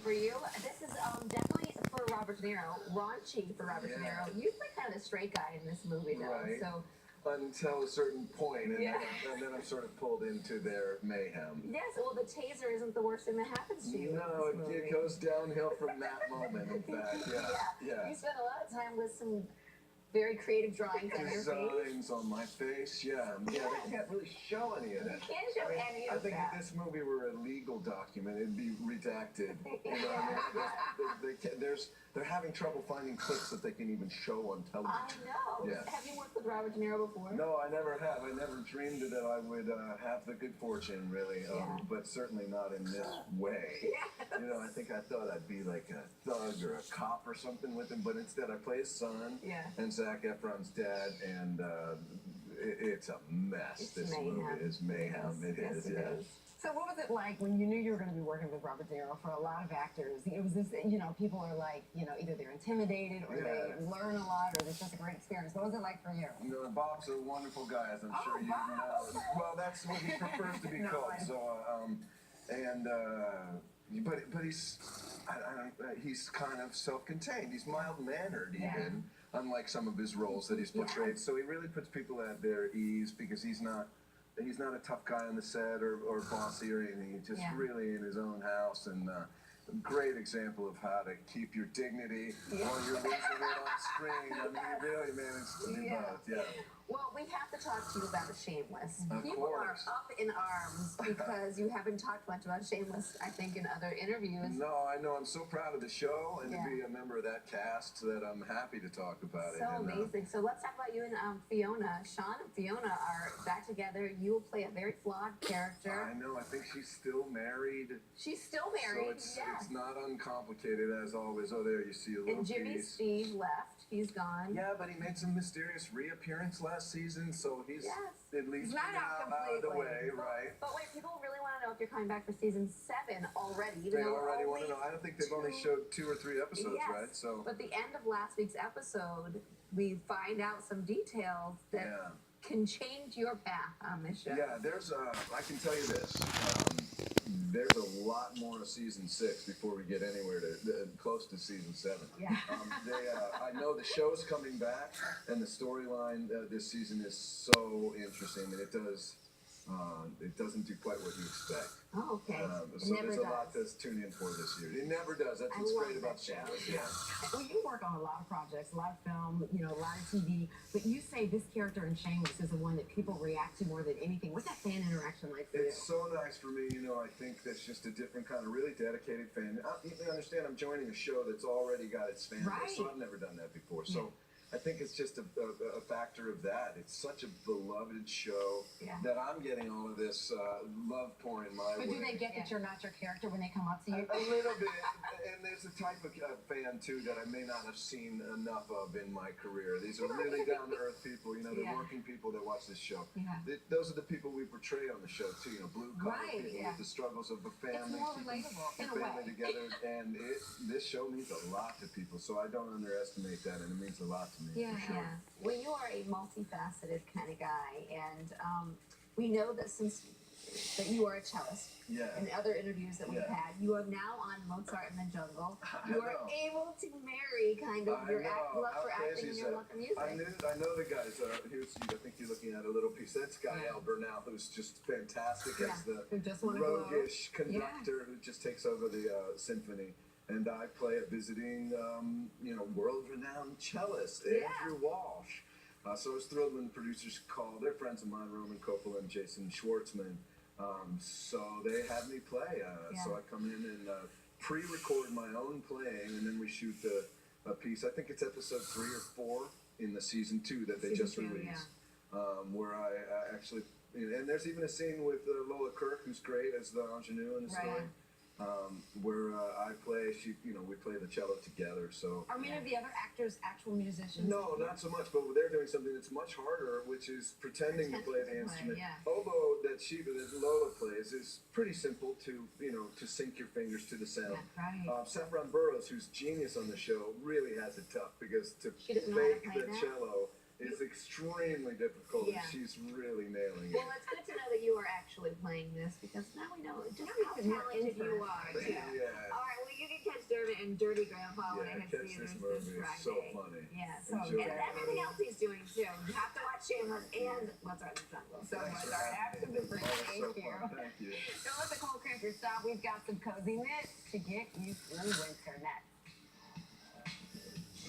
For you, this is definitely for Robert De Niro, raunchy for Robert De Niro. You play kind of the straight guy in this movie, though. Right. So until a certain point, and then I'm sort of pulled into their mayhem. yes, well, the taser isn't the worst thing that happens to you. No, in this movie. it goes downhill from that moment. In fact, yeah. You spend a lot of time with some very creative drawings on your face. Designs on my face, yeah. They can't really show any of You that. can't show any I of think that. if this movie were a legal document, it'd be redacted. You know, they're having trouble finding clips that they can even show on television. I know. Yeah. Have you worked with Robert De Niro before? No, I never have. I never dreamed that I would have the good fortune, really. But certainly not in this way. Yes. You know, I think I thought I'd be like a thug or a cop or something with him, but instead I play his son and Zac Efron's dad, and it's a mess. It's mayhem. Movie is mayhem. Yes, it is. So what was it like when you knew you were going to be working with Robert De Niro? For a lot of actors, it was this, people are like, either they're intimidated or they learn a lot or it's just a great experience. What was it like for you? No, Bob's a wonderful guy, as I'm sure you know. Well, that's what he prefers to be called. But he's kind of self-contained. He's mild-mannered, even, unlike some of his roles that he's portrayed. So he really puts people at their ease because he's not a tough guy on the set or bossy or anything. He's just really in his own house, and a great example of how to keep your dignity while you're losing it on screen. I mean, he really managed to do both. Well, we have to talk to you about Shameless. Of People course. are up in arms because you haven't talked much about Shameless, I think, in other interviews. No, I know. I'm so proud of the show and to be a member of that cast that I'm happy to talk about it. So amazing. So let's talk about you and Fiona. Sean and Fiona are back together. You will play a very flawed character. I know. I think she's still married. She's still married, so it's not uncomplicated as always. Oh, there you see a little And Jimmy piece. Steve left. He's gone. Yeah, but he made some mysterious reappearance last season, so he's at least not out of the way, right? But wait, people really want to know if you're coming back for season 7 already. They already want to know. I don't think they've only showed 2 or 3 episodes, right? So, but the end of last week's episode, we find out some details that can change your path on this show. Yeah, I can tell you this. There's a lot more of season 6 before we get anywhere close to season 7. Yeah. I know the show's coming back, and the storyline this season is so interesting, and it doesn't do quite what you expect. Oh, okay. So there's a lot to tune in for this year. It never does. That's what's great about Shameless. Well, you work on a lot of projects, a lot of film, a lot of TV, but you say this character in Shameless is the one that people react to more than anything. What's that fan interaction like for you? It's so nice for me. I think that's just a different kind of really dedicated fan. You understand I'm joining a show that's already got its fan base, so I've never done that before. So I think it's just a factor of that. It's such a beloved show that I'm getting all of this love pouring my way. But do they get that you're not your character when they come up to you? A little bit. And there's a type of fan, too, that I may not have seen enough of in my career. These are really down-to-earth people. They're working people that watch this show. Those are the people we portray on the show, too. Blue-collar people with the struggles of a family. It's more relatable, in a family way. together. And this show means a lot to people, so I don't underestimate that, and it means a lot to me. Well, you are a multifaceted kind of guy, and we know that that you are a cellist. In other interviews that we've had, you are now on Mozart in the Jungle. You are able to marry kind of your love for acting and your love for music. I know the guys. I think you're looking at a little piece. That's Guy Bernal, who's just fantastic as the roguish conductor who just takes over the symphony. And I play a visiting, world-renowned cellist, Andrew Walsh. So I was thrilled when the producers called. They're friends of mine, Roman Coppola and Jason Schwartzman. So they had me play. So I come in and pre-record my own playing, and then we shoot a piece. I think it's episode 3 or 4 in the season 2 that they just released, where I actually. And there's even a scene with Lola Kirk, who's great as the ingenue in the story. Where I play, we play the cello together. So are many of the other actors actual musicians? No, not so much. But they're doing something that's much harder, which is pretending to play the instrument. Oboe that Lola plays is pretty simple to sync your fingers to the sound. Saffron Burrows, who's genius on the show, really has it tough because to fake the cello is extremely difficult, and she's really nailing it. Well, it's good to know that you are actually playing this because now we know just how talented you are. All right, well, you can and Dirty Grandpa when I had catch seen this this movie. It's so Friday. funny. Yeah, so Enjoy and it. everything else he's doing too. You have to watch Shameless and Mozart in the Jungle. So Thanks for Mozart, having me. absolutely. Oh, it's so Thank you. fun. Thank you. Don't let the cold cramp your style. We've got some cozy knits to get you through winter next.